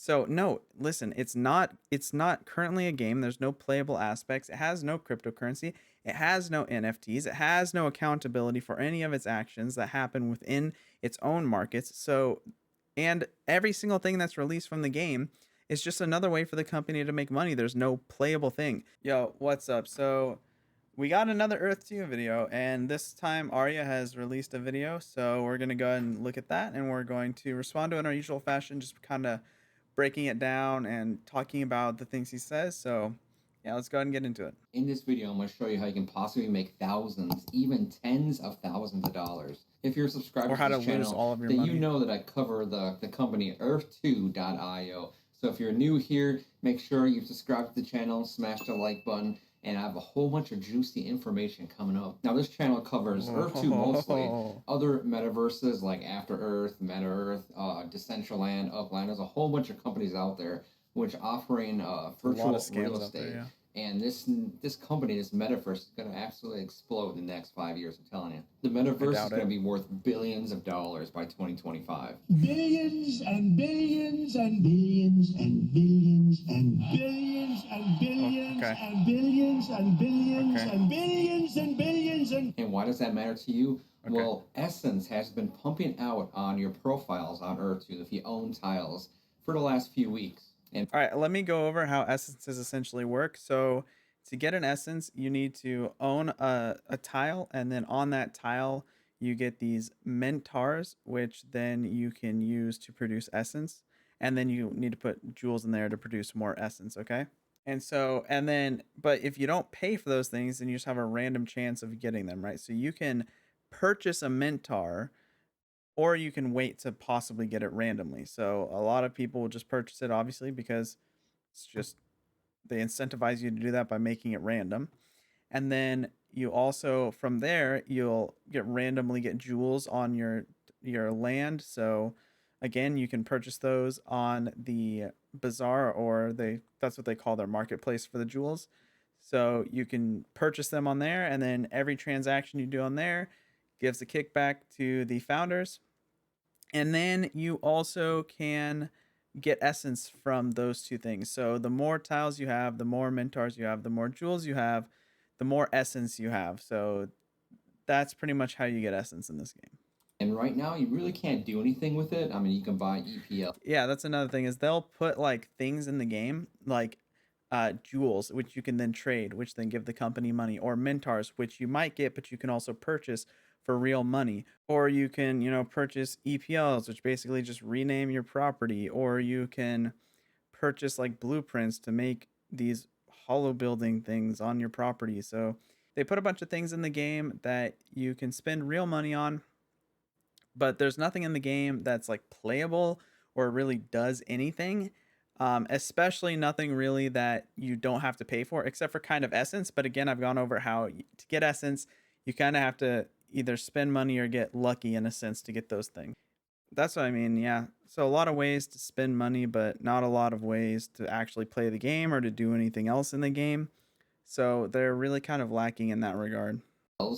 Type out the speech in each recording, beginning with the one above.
So no, listen, it's not currently a game. There's no playable aspects. It has no cryptocurrency. It has no NFTs. It has no accountability for any of its actions that happen within its own markets. So and every single thing that's released from the game is just another way for the company to make money. There's no playable thing. Yo, what's up? So we got another Earth 2 video, and this time Arya has released a video, so we're going to go ahead and look at that, and we're going to respond to it in our usual fashion, just kind of breaking it down and talking about the things he says. So yeah, let's go ahead and get into it. In this video, I'm going to show you how you can possibly make thousands, even tens of thousands of dollars. If you're a subscriber Or how to to this lose channel, all of your then money. you know that I cover the company Earth2.io. So if you're new here, make sure you subscribe to the channel, smash the like button, and I have a whole bunch of juicy information coming up. Now, this channel covers Earth2 mostly. Other metaverses like After Earth, Meta Earth, Decentraland, Upland. There's a whole bunch of companies out there which offering virtual real estate. And this company, this metaverse, is going to absolutely explode in the next 5 years. I'm telling you, the metaverse is going to be worth billions of dollars by 2025. Billions and billions and billions and billions and billions and billions and billions and billions and billions and billions and. And why does that matter to you? Well, Essence has been pumping out on your profiles on Earth2 if you own tiles for the last few weeks. All right, let me go over how essences essentially work. So to get an essence, you need to own a tile, and then on that tile, you get these mentars, which then you can use to produce essence. And then you need to put jewels in there to produce more essence, okay? But if you don't pay for those things, then you just have a random chance of getting them, right? So you can purchase a mentar, or you can wait to possibly get it randomly. So a lot of people will just purchase it, obviously, because it's just they incentivize you to do that by making it random. And then you also, from there, you'll randomly get jewels on your land. So again, you can purchase those on the bazaar, or that's what they call their marketplace for the jewels. So you can purchase them on there, and then every transaction you do on there gives a kickback to the founders. And then you also can get essence from those two things. So the more tiles you have, the more mentors you have, the more jewels you have, the more essence you have. So that's pretty much how you get essence in this game. And right now, you really can't do anything with it. I mean, you can buy EPL. Yeah, that's another thing, is they'll put like things in the game, like jewels, which you can then trade, which then give the company money, or mentors, which you might get, but you can also purchase for real money. Or you can, purchase EPLs, which basically just rename your property, or you can purchase like blueprints to make these hollow building things on your property. So they put a bunch of things in the game that you can spend real money on, but there's nothing in the game that's like playable or really does anything. Especially nothing really that you don't have to pay for, except for kind of essence. But again, I've gone over how to get essence, you kind of have to either spend money or get lucky in a sense to get those things. That's what I mean, yeah. So a lot of ways to spend money, but not a lot of ways to actually play the game or to do anything else in the game. So they're really kind of lacking in that regard.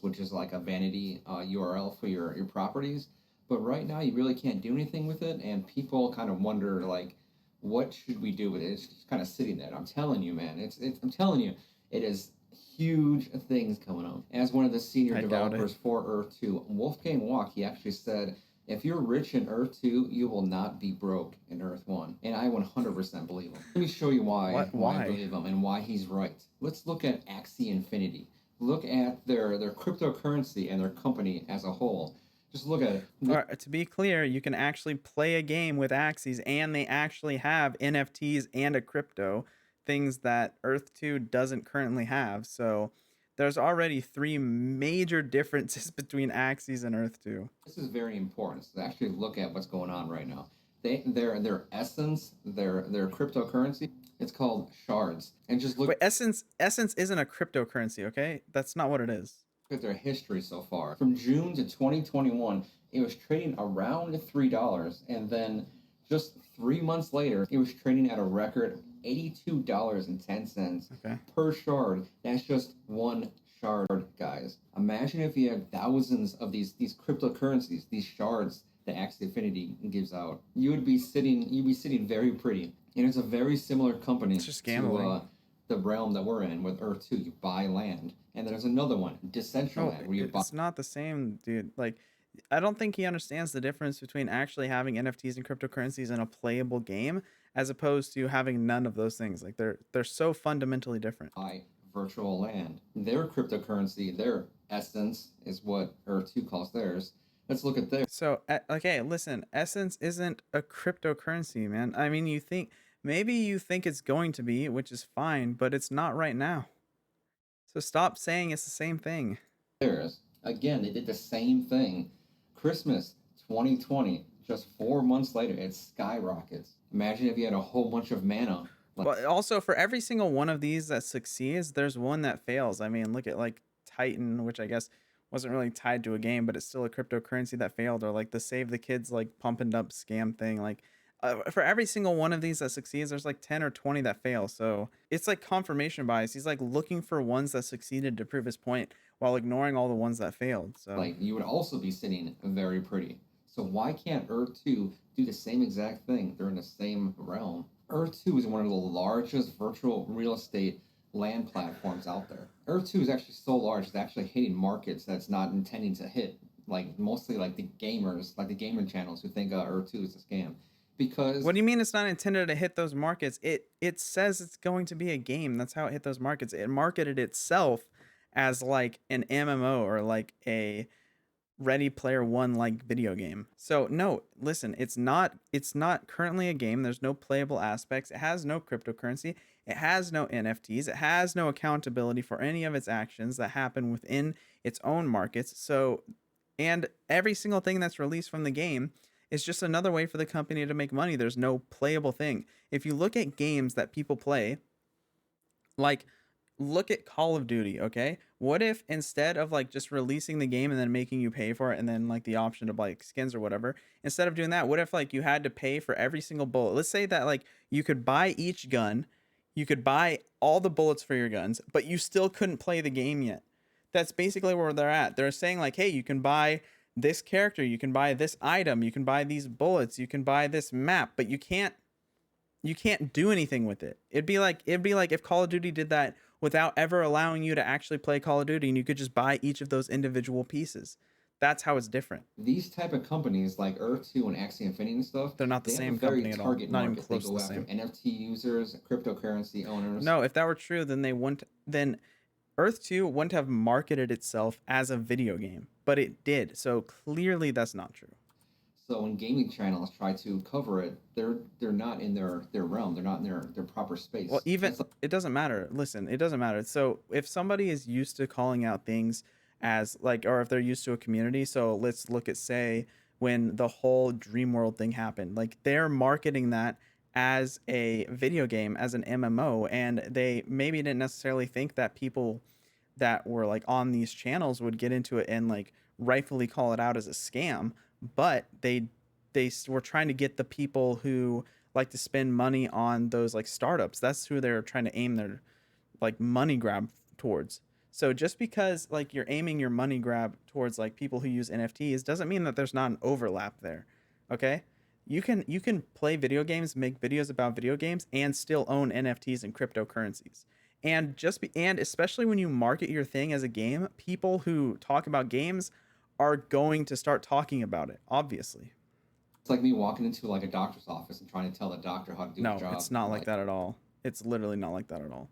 Which is like a vanity URL for your properties. But right now, you really can't do anything with it, and people kind of wonder like, what should we do with it? It's just kind of sitting there. I'm telling you, man, I'm telling you, it is huge things coming up. As one of the senior developers for Earth2, Wolfgang Walk, he actually said, if you're rich in Earth2, you will not be broke in Earth1. And I 100% believe him. Let me show you why I believe him and why he's right. Let's look at Axi Infinity. Look at their cryptocurrency and their company as a whole. Just look at it. All right, to be clear, you can actually play a game with Axis, and they actually have NFTs and a crypto, things that Earth 2 doesn't currently have. So there's already three major differences between Axis and Earth 2. This is very important to actually look at what's going on right now. Their essence, their cryptocurrency, it's called shards. And just look. But essence isn't a cryptocurrency, okay? That's not what it is. At their history so far. From June to 2021, it was trading around $3, and then just 3 months later, it was trading at a record $82.10 per shard. That's just one shard, guys. Imagine if you have thousands of these cryptocurrencies, these shards that Axi Infinity gives out, you'd be sitting very pretty. And it's a very similar It's company just to gambling. the realm that we're in with Earth 2. You buy land. And there's another one, No, Decentraland, where you buy it's not the same, dude. Like, I don't think he understands the difference between actually having NFTs and cryptocurrencies in a playable game as opposed to having none of those things. Like, they're so fundamentally different. virtual land. Their cryptocurrency, their essence, is what Earth 2 calls theirs. Let's look at theirs. So, okay, listen, Essence isn't a cryptocurrency, man. I mean, maybe you think it's going to be, which is fine, but it's not right now. So stop saying it's the same thing. Theirs. Again, they did the same thing. Christmas 2020, just 4 months later, it skyrockets. Imagine if you had a whole bunch of mana. But also, for every single one of these that succeeds, there's one that fails. I mean, look at like Titan, which I guess wasn't really tied to a game, but it's still a cryptocurrency that failed, or like the Save the Kids like pumping up scam thing. Like, for every single one of these that succeeds, there's like 10 or 20 that fail. So it's like confirmation bias. He's like looking for ones that succeeded to prove his point while ignoring all the ones that failed. So like, you would also be sitting very pretty. So why can't Earth 2 do the same exact thing? They're in the same realm. Earth 2 is one of the largest virtual real estate land platforms out there. Earth 2 is actually so large, it's actually hitting markets that's not intending to hit. Like, mostly like the gamers, like the gamer channels who think Earth 2 is a scam. Because what do you mean it's not intended to hit those markets? It says it's going to be a game. That's how it hit those markets. It marketed itself as like an MMO or like a Ready Player One like video game. So no, listen, it's not currently a game. There's no playable aspects. It has no cryptocurrency. It has no NFTs. It has no accountability for any of its actions that happen within its own markets. So, and every single thing that's released from the game is just another way for the company to make money. There's no playable thing. If you look at games that people play, like, look at Call of Duty, okay? What if instead of like just releasing the game and then making you pay for it and then like the option to buy like skins or whatever, instead of doing that, what if like you had to pay for every single bullet? Let's say that like you could buy each gun, you could buy all the bullets for your guns, but you still couldn't play the game yet. That's basically where they're at. They're saying like, hey, you can buy this character, you can buy this item, you can buy these bullets, you can buy this map, but you can't do anything with it. It'd be like if Call of Duty did that without ever allowing you to actually play Call of Duty and you could just buy each of those individual pieces. That's how it's different. these type of companies like Earth 2 and Axie Infinity and stuff, They're not the they have a same very company at all. target Not even market. They close to go the after same. NFT users, cryptocurrency owners. No, if that were true, then they wouldn't then Earth 2 wouldn't have marketed itself as a video game, but it did. So clearly that's not true. So when gaming channels try to cover it, they're not in their realm. They're not in their proper space. Well, even That's like, it doesn't matter. Listen, it doesn't matter. So if somebody is used to calling out things as like, or if they're used to a community, so let's look at say when the whole Dream World thing happened, like they're marketing that as a video game, as an MMO, and they maybe didn't necessarily think that people that were like on these channels would get into it and like rightfully call it out as a scam, but were trying to get the people who like to spend money on those like startups. That's who they're trying to aim their like money grab towards. So just because like you're aiming your money grab towards like people who use NFTs doesn't mean that there's not an overlap there. Okay? You can play video games, make videos about video games and still own NFTs and cryptocurrencies. And especially when you market your thing as a game, people who talk about games are going to start talking about it, obviously. it's like me walking into like a doctor's office and trying to tell the doctor how to do his No, job. it's not like Like, that at all. It's literally not like that at all.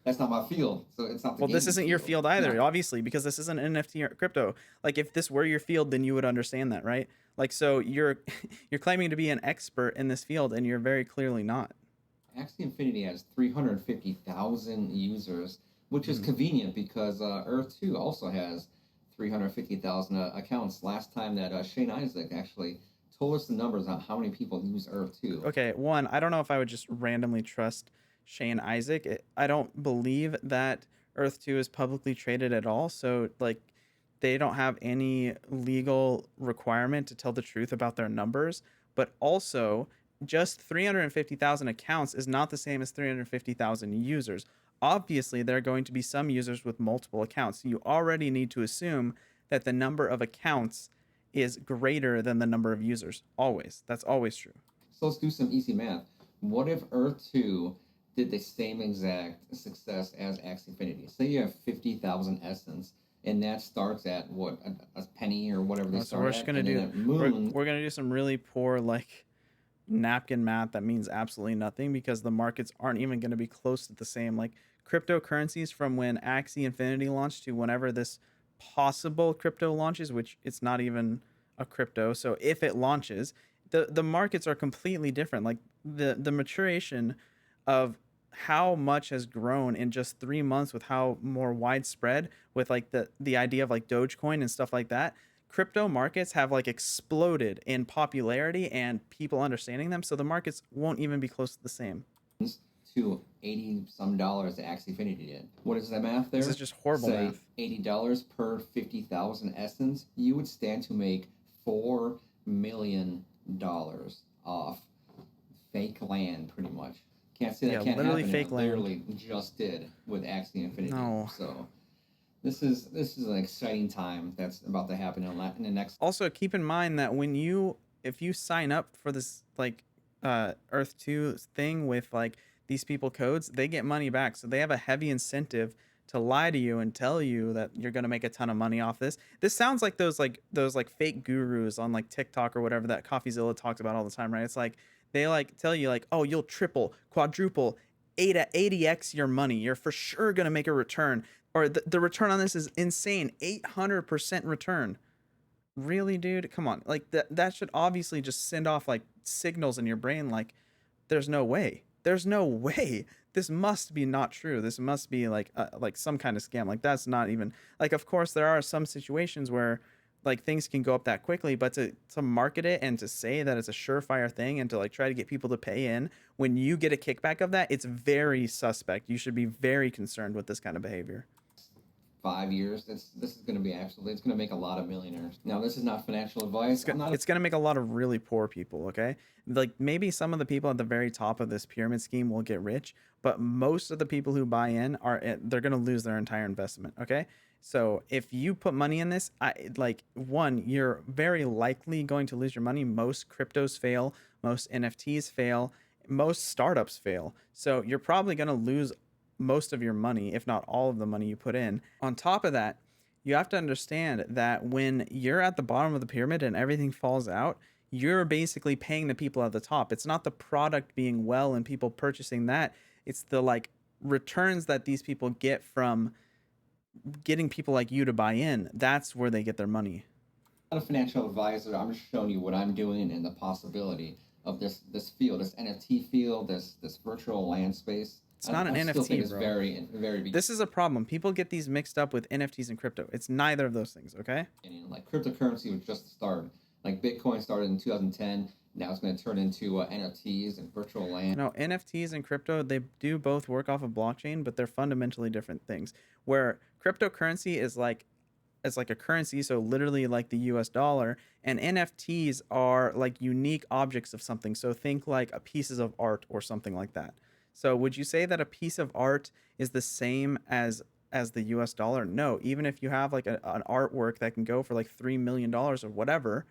that's not my field. So it's not the Well, this gaming isn't your field either, Yeah. obviously, because this isn't NFT or crypto. Like if this were your field, then you would understand that, right? Like so you're you're claiming to be an expert in this field and you're very clearly not. Axie Infinity has 350,000 users, which is Mhm. convenient because Earth 2 also has 350,000 accounts. Last time that Shane Isaac actually told us the numbers on how many people use Earth 2. Okay, one, I don't know if I would just randomly trust Shane Isaac. I don't believe that Earth 2 is publicly traded at all, so like they don't have any legal requirement to tell the truth about their numbers, but also just 350,000 accounts is not the same as 350,000 users. Obviously, there are going to be some users with multiple accounts. You already need to assume that the number of accounts is greater than the number of users. Always. That's always true. So let's do some easy math. What if Earth 2 did the same exact success as Axi Infinity? Say you have 50,000 essence, and that starts at what, a penny or whatever they So start we're just at, gonna and then do that moon. we're gonna do some really poor like napkin math that means absolutely nothing because the markets aren't even going to be close to the same. Like cryptocurrencies from when Axie Infinity launched to whenever this possible crypto launches, which it's not even a crypto. So if it launches, the markets are completely different. Like the maturation of how much has grown in just 3 months with how more widespread with like the idea of like Dogecoin and stuff like that. Crypto markets have like exploded in popularity and people understanding them, so the markets won't even be close to the same. To 80 some dollars that Axie Infinity did. What is that math This is there? just horrible Say math. $80 per 50,000 essence, you would stand to make $4 million off fake land, pretty much. Can't say that Yeah, can't literally happen, and fake it land. literally just did with Axie Infinity. No. So this is an exciting time that's about to happen in the next. Also, keep in mind that if you sign up for this like Earth 2 thing with like these people codes, they get money back. So they have a heavy incentive to lie to you and tell you that you're going to make a ton of money off this. This sounds like those like fake gurus on like TikTok or whatever that CoffeeZilla talks about all the time, right? It's like they like tell you like, "Oh, you'll triple, quadruple, 80x your money. You're for sure going to make a return." Or the return on this is insane, 800% return. Really, dude? Come on. Like that should obviously just send off like signals in your brain like there's no way. There's no way. This must be not true. This must be like some kind of scam. Like that's not even like of course there are some situations where like things can go up that quickly, but to market it and to say that it's a surefire thing and to like try to get people to pay in when you get a kickback of that, it's very suspect. You should be very concerned with this kind of behavior. 5 years, this is going to be absolutely, it's going to make a lot of millionaires. Now, this is not financial advice. I'm not. It's gonna make a lot of really poor people. Okay, like maybe some of the people at the very top of this pyramid scheme will get rich, but most of the people who buy in they're gonna lose their entire investment. Okay, so if you put money in this, you're very likely going to lose your money. Most cryptos fail, most NFTs fail, most startups fail. So you're probably gonna lose most of your money, if not all of the money you put in. On top of that, you have to understand that when you're at the bottom of the pyramid and everything falls out, you're basically paying the people at the top. It's not the product being well and people purchasing that. It's the like returns that these people get from getting people like you to buy in. That's where they get their money. Not a financial advisor. I'm just showing you what I'm doing and the possibility of this field, this NFT field, this virtual land space. It's not an I still think NFT, it's bro. very This is a problem. People get these mixed up with NFTs and crypto. It's neither of those things, okay? beginning. Like cryptocurrency was just the start. Like Bitcoin started in 2010. Now it's going to turn into NFTs and virtual land. No, NFTs and crypto, they do both work off of blockchain, but they're fundamentally different things. Where cryptocurrency is like it's like a currency, so literally like the US dollar, and NFTs are like unique objects of something. So think like a pieces of art or something like that. So would you say that a piece of art is the same as the US dollar? No, even if you have like an artwork that can go for like $3 million or whatever,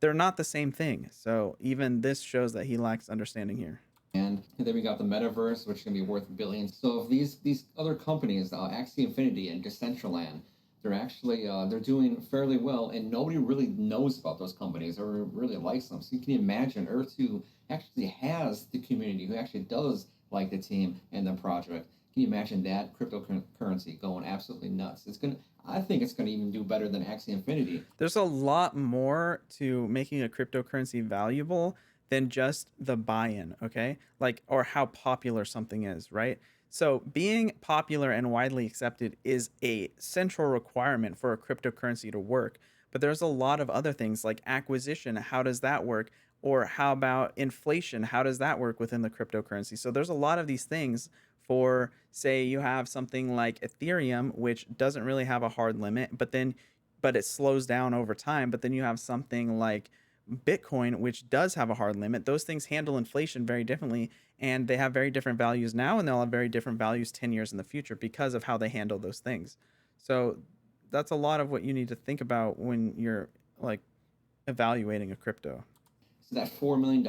they're not the same thing. So even this shows that he lacks understanding here. And then we got the metaverse, which can be worth billions. So if these other companies, Axie Infinity and Decentraland, they're actually they're doing fairly well, and nobody really knows about those companies or really likes them. So you can imagine Earth Two actually has the community who actually does like the team and the project. Can you imagine that cryptocurrency going absolutely nuts? It's gonna. I think it's gonna even do better than Axie Infinity. There's a lot more to making a cryptocurrency valuable than just the buy-in, okay? Like or how popular something is, right? So being popular and widely accepted is a central requirement for a cryptocurrency to work. But there's a lot of other things like acquisition, how does that work? Or how about inflation? How does that work within the cryptocurrency? So there's a lot of these things for say you have something like Ethereum, which doesn't really have a hard limit, but it slows down over time. But then you have something like Bitcoin, which does have a hard limit. Those things handle inflation very differently, and they have very different values now, and they'll have very different values 10 years in the future because of how they handle those things. So that's a lot of what you need to think about when you're like evaluating a crypto. So that $4 million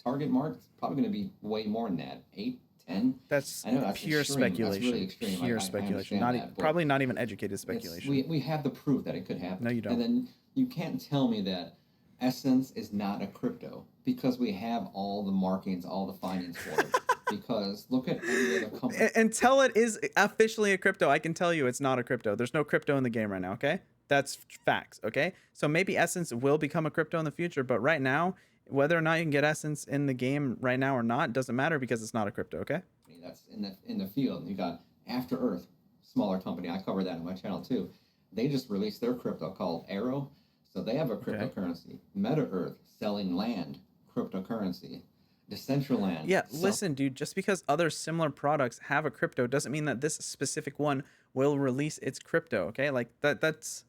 target mark is probably going to be way more than that. 8, 10. That's I know that's pure extreme. That's really speculation. extreme. Pure I speculation. understand Not that, but probably not even educated speculation. we have the proof that it could happen. No, you And don't. then you can't tell me that Essence is not a crypto because we have all the markings, all the findings for it. Because look at any other company. Until it is officially a crypto, I can tell you it's not a crypto. There's no crypto in the game right now, okay? That's facts, okay? So maybe Essence will become a crypto in the future, but right now, whether or not you can get Essence in the game right now or not doesn't matter because it's not a crypto, okay? That's in the field. You got After Earth, smaller company. I cover that on my channel too. They just released their crypto called Arrow. So they have a cryptocurrency. Meta Earth, selling land, cryptocurrency. Decentraland. Yeah, listen, dude, just because other similar products have a crypto doesn't mean that this specific one will release its crypto, okay? Like that's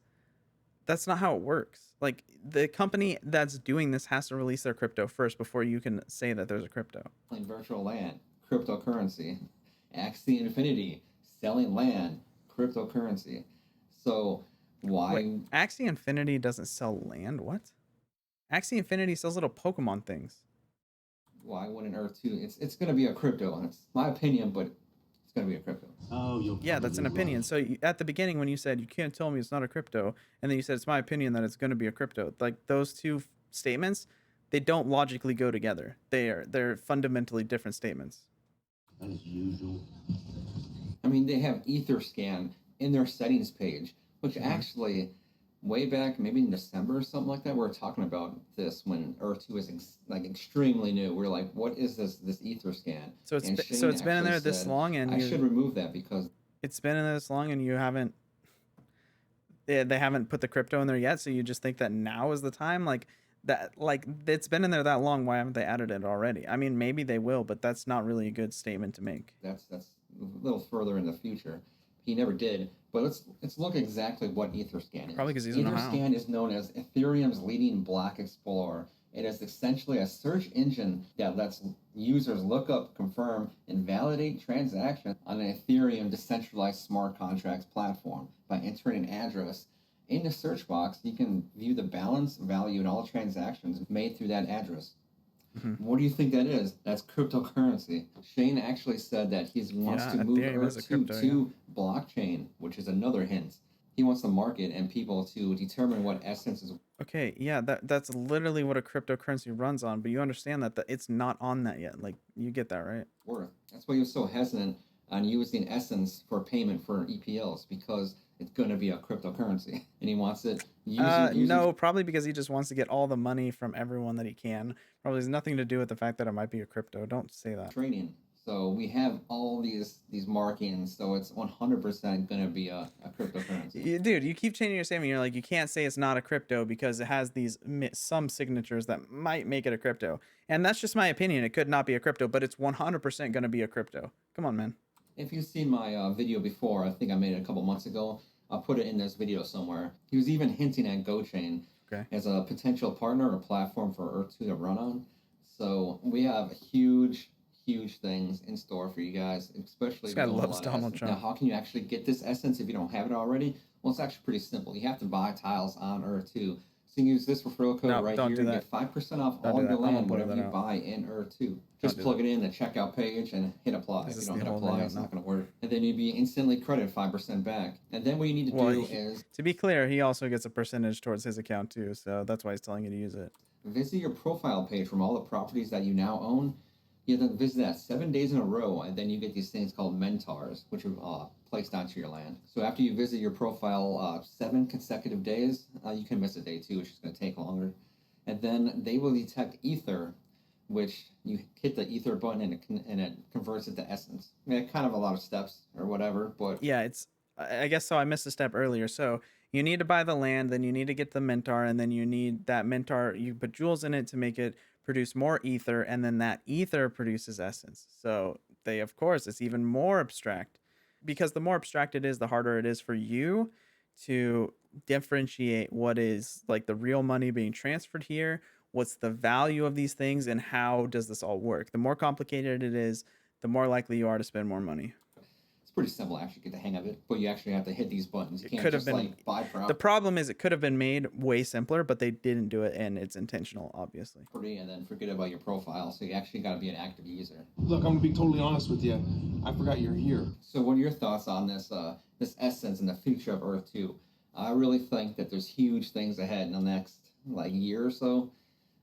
not how it works. Like the company that's doing this has to release their crypto first before you can say that there's a crypto. Virtual land, cryptocurrency. Axi Infinity, selling land, cryptocurrency. So why? Wait, Axi Infinity doesn't sell land? What? Axi Infinity sells little Pokemon things. Why wouldn't Earth 2? It's going to be a crypto, and it's my opinion, but it's going to be a crypto. Oh, yeah, that's an opinion. Right. So at the beginning, when you said you can't tell me it's not a crypto, and then you said it's my opinion that it's going to be a crypto, like those two statements, they don't logically go together. They're fundamentally different statements. As usual. I mean, they have Etherscan in their settings page, which actually, way back maybe in December or something like that, we were talking about this when Earth 2 was like extremely new. We are like, what is this Etherscan? So it's been in there this long, and I should remove that because it's been in there this long, and you haven't. They haven't put the crypto in there yet, so you just think that now is the time, like that, like it's been in there that long. Why haven't they added it already? I mean, maybe they will, but that's not really a good statement to make. That's a little further in the future. He never did. But let's look exactly what Etherscan is. Probably because he doesn't know how. Etherscan is known as Ethereum's leading block explorer. It is essentially a search engine that lets users look up, confirm, and validate transactions on an Ethereum decentralized smart contracts platform. By entering an address in the search box, you can view the balance, value, and all transactions made through that address. What do you think that is? That's cryptocurrency. Shane actually said that he wants to move Earth to blockchain, which is another hint. He wants the market and people to determine what Essence is. Okay, yeah, that's literally what a cryptocurrency runs on, but you understand that it's not on that yet. Like, you get that, right? Worth. That's why he was so hesitant on using Essence for payment for EPLs, because it's going to be a cryptocurrency and he wants it no, probably because he just wants to get all the money from everyone that he can. Probably has nothing to do with the fact that it might be a crypto. Don't say that. Trading. So we have all these markings, so it's 100% going to be a cryptocurrency. Dude, you keep changing your statement. You're like, you can't say it's not a crypto because it has these some signatures that might make it a crypto. And that's just my opinion. It could not be a crypto, but it's 100% going to be a crypto. Come on, man. If you've seen my video before, I think I made it a couple months ago. I'll put it in this video somewhere. He was even hinting at GoChain as a potential partner or platform for Earth 2 to run on. So we have huge things in store for you guys, especially this guy loves Donald Trump. Now, how can you actually get this Essence if you don't have it already? Well, it's actually pretty simple. You have to buy tiles on Earth 2. So you can use this referral code right here and get 5% off all your land, whatever you buy in Earth 2. Just plug it in the checkout page and hit apply. If you don't hit apply, it's not going to work. And then you'd be instantly credited 5% back. And then what you need to do is... To be clear, he also gets a percentage towards his account too, so that's why he's telling you to use it. Visit your profile page from all the properties that you now own. You have to visit that 7 days in a row, and then you get these things called mentors, which are placed onto your land. So after you visit your profile 7 consecutive days, you can miss a day too, which is going to take longer. And then they will detect ether, which you hit the ether button and it converts it to Essence. I mean, kind of a lot of steps or whatever, but yeah, I guess so. I missed a step earlier. So you need to buy the land, then you need to get the mentor, and then you need that mentor. You put jewels in it to make it produce more ether, and then that ether produces Essence. So of course, it's even more abstract, because the more abstract it is, the harder it is for you to differentiate what is like the real money being transferred here, what's the value of these things, and how does this all work. The more complicated it is, the more likely you are to spend more money. pretty simple actually, get the hang of it, but you actually have to hit these buttons. You It can't could have just been like buy the problem is it could have been made way simpler, but they didn't do it, and it's intentional, obviously. property and then forget about your profile. So you actually got to be an active user. Look, I'm gonna be totally honest with you. I forgot you're here. So what are your thoughts on this essence and the future of Earth 2? I really think that there's huge things ahead in the next like year or so.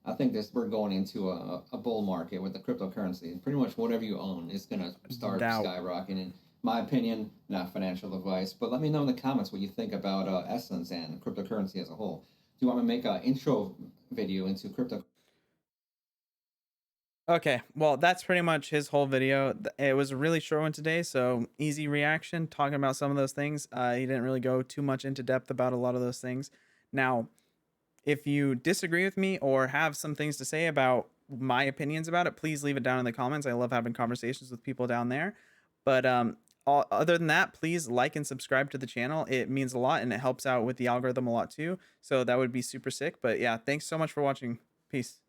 I think we're going into a bull market with the cryptocurrency. Pretty much whatever you own is gonna start Doubt. skyrocketing. My opinion, not financial advice, but let me know in the comments what you think about Essence and cryptocurrency as a whole. Do you want me to make an intro video into crypto? Okay, well, that's pretty much his whole video. It was a really short one today, so easy reaction, talking about some of those things. He didn't really go too much into depth about a lot of those things. Now, if you disagree with me or have some things to say about my opinions about it, please leave it down in the comments. I love having conversations with people down there. But other than that, please like and subscribe to the channel. It means a lot and it helps out with the algorithm a lot too. So that would be super sick. But yeah, thanks so much for watching. Peace.